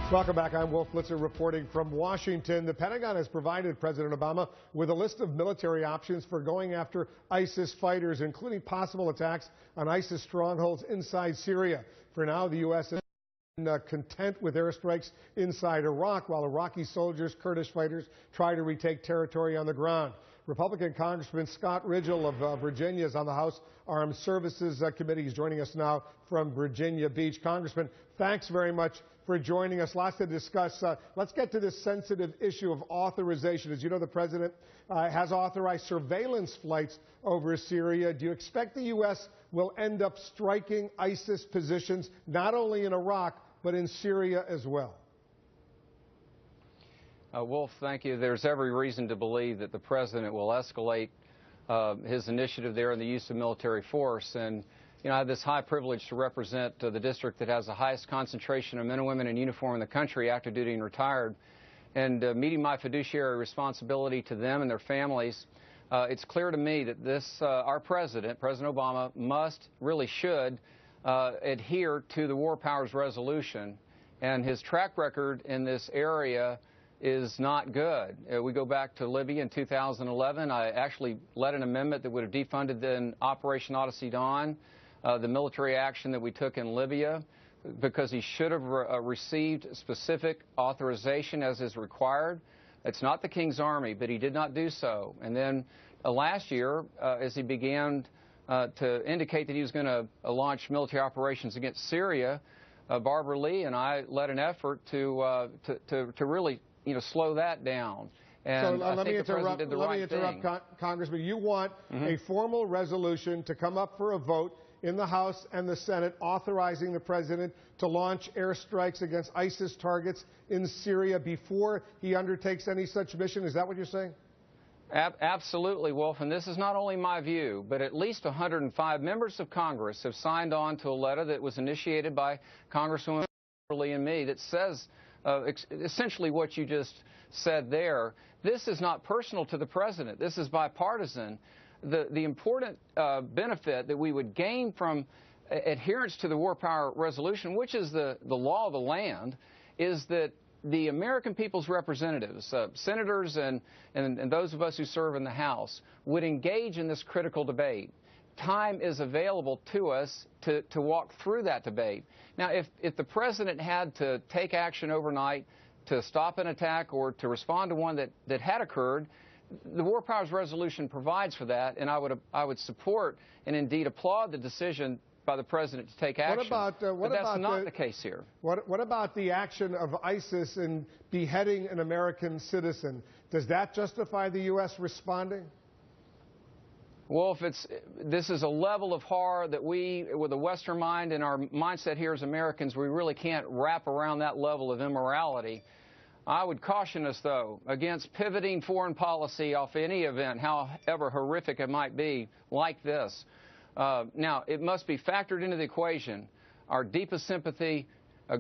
Welcome back. I'm Wolf Blitzer reporting from Washington. The Pentagon has provided President Obama with a list of military options for going after ISIS fighters, including possible attacks on ISIS strongholds inside Syria. For now, the U.S. is content with airstrikes inside Iraq, while Iraqi soldiers, Kurdish fighters, try to retake territory on the ground. Republican Congressman Scott Rigell of Virginia is on the House Armed Services Committee. He's joining us now from Virginia Beach. Congressman, thanks very much for joining us. Lots to discuss. Let's get to this sensitive issue of authorization. As you know, the president has authorized surveillance flights over Syria. Do you expect the U.S. will end up striking ISIS positions, not only in Iraq, but in Syria as well? Wolf, thank you. There's every reason to believe that the president will escalate his initiative there in the use of military force. And, you know, I have this high privilege to represent the district that has the highest concentration of men and women in uniform in the country, active duty and retired. And meeting my fiduciary responsibility to them and their families, it's clear to me that our president, President Obama, should adhere to the War Powers Resolution. And his track record in this area is not good. We go back to Libya in 2011. I actually led an amendment that would have defunded then Operation Odyssey Dawn, the military action that we took in Libya, because he should have received specific authorization as is required. It's not the King's Army, but he did not do so. And then last year, as he began to indicate that he was going to launch military operations against Syria, Barbara Lee and I led an effort to really slow that down. And so let me interrupt, Congressman. You want a formal resolution to come up for a vote in the House and the Senate authorizing the president to launch airstrikes against ISIS targets in Syria before he undertakes any such mission. Is that what you're saying? Absolutely, Wolf. And this is not only my view, but at least 105 members of Congress have signed on to a letter that was initiated by Congresswoman Lee and me that says essentially what you just said there. This is not personal to the president. This is bipartisan. The important benefit that we would gain from adherence to the War Power Resolution, which is the law of the land, is that the American people's representatives, senators and those of us who serve in the House, would engage in this critical debate. Time is available to us to walk through that debate. Now, if the president had to take action overnight to stop an attack or to respond to one that had occurred, the War Powers Resolution provides for that, and I would support and indeed applaud the decision by the president to take action. But that's not the case here. What about the action of ISIS in beheading an American citizen? Does that justify the U.S. responding? Wolf, this is a level of horror that we, with a Western mind and our mindset here as Americans, we really can't wrap around that level of immorality. I would caution us, though, against pivoting foreign policy off any event, however horrific it might be, like this. Now, it must be factored into the equation. Our deepest sympathy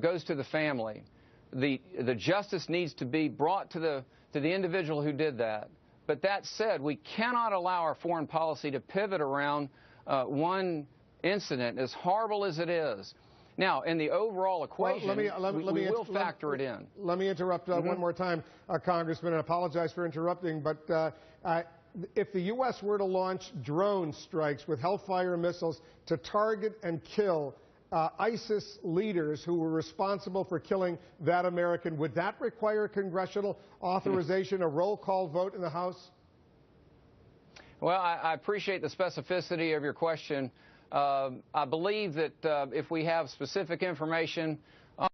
goes to the family. The justice needs to be brought to the individual who did that. But that said, we cannot allow our foreign policy to pivot around one incident, as horrible as it is. Now, in the overall equation, we will factor it in. Let me interrupt one more time, Congressman, and apologize for interrupting, but if the U.S. were to launch drone strikes with Hellfire missiles to target and kill ISIS leaders who were responsible for killing that American, would that require congressional authorization, a roll call vote in the House? Well, I appreciate the specificity of your question. I believe that if we have specific information on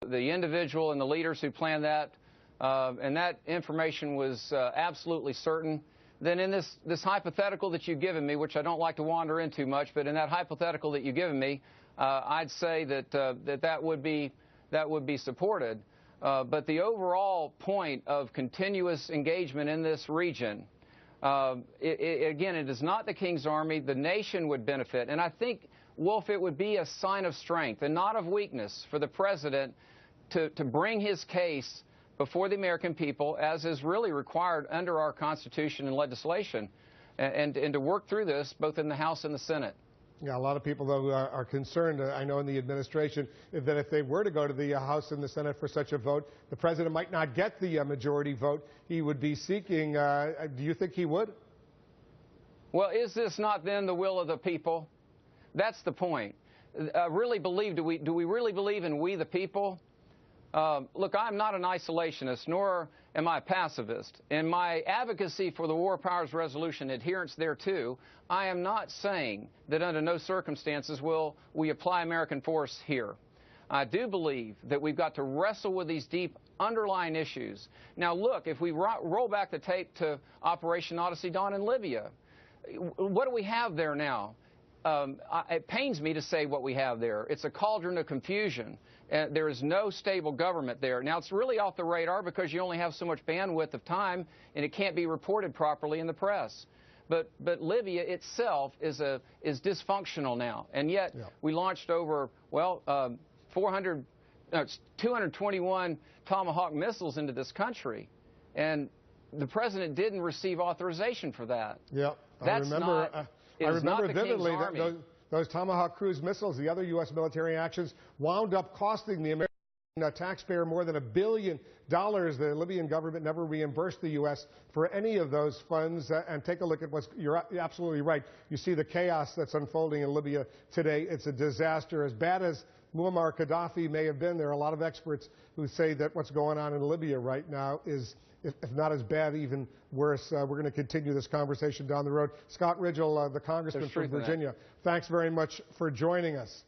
the individual and the leaders who planned that, and that information was absolutely certain, then in this hypothetical that you've given me, which I don't like to wander into much, but in that hypothetical that you've given me, I'd say that that would be supported. But the overall point of continuous engagement in this region, again, it is not the King's Army. The nation would benefit. And I think, Wolf, it would be a sign of strength and not of weakness for the president to bring his case before the American people, as is really required under our Constitution and legislation, and to work through this both in the House and the Senate. Yeah, a lot of people, though, are concerned, I know in the administration, that if they were to go to the House and the Senate for such a vote, the president might not get the majority vote he would be seeking. Do you think he would? Well, is this not then the will of the people? That's the point. Do we really believe in we the people? Look, I'm not an isolationist, nor am I a pacifist. In my advocacy for the War Powers Resolution, adherence thereto, I am not saying that under no circumstances will we apply American force here. I do believe that we've got to wrestle with these deep underlying issues. Now, look, if we roll back the tape to Operation Odyssey Dawn in Libya, what do we have there now? It pains me to say what we have there. It's a cauldron of confusion. There is no stable government there. Now, it's really off the radar because you only have so much bandwidth of time, and it can't be reported properly in the press. But Libya itself is dysfunctional now, and yet we launched over 221 Tomahawk missiles into this country, and the president didn't receive authorization for that. Yeah, I remember vividly that those Tomahawk cruise missiles, the other U.S. military actions, wound up costing the American taxpayer more than $1 billion. The Libyan government never reimbursed the U.S. for any of those funds. And take a look at you're absolutely right. You see the chaos that's unfolding in Libya today. It's a disaster. As bad as Muammar Gaddafi may have been, there are a lot of experts who say that what's going on in Libya right now is, if not as bad, even worse. We're going to continue this conversation down the road. Scott Rigell, the congressman from Virginia, thanks very much for joining us.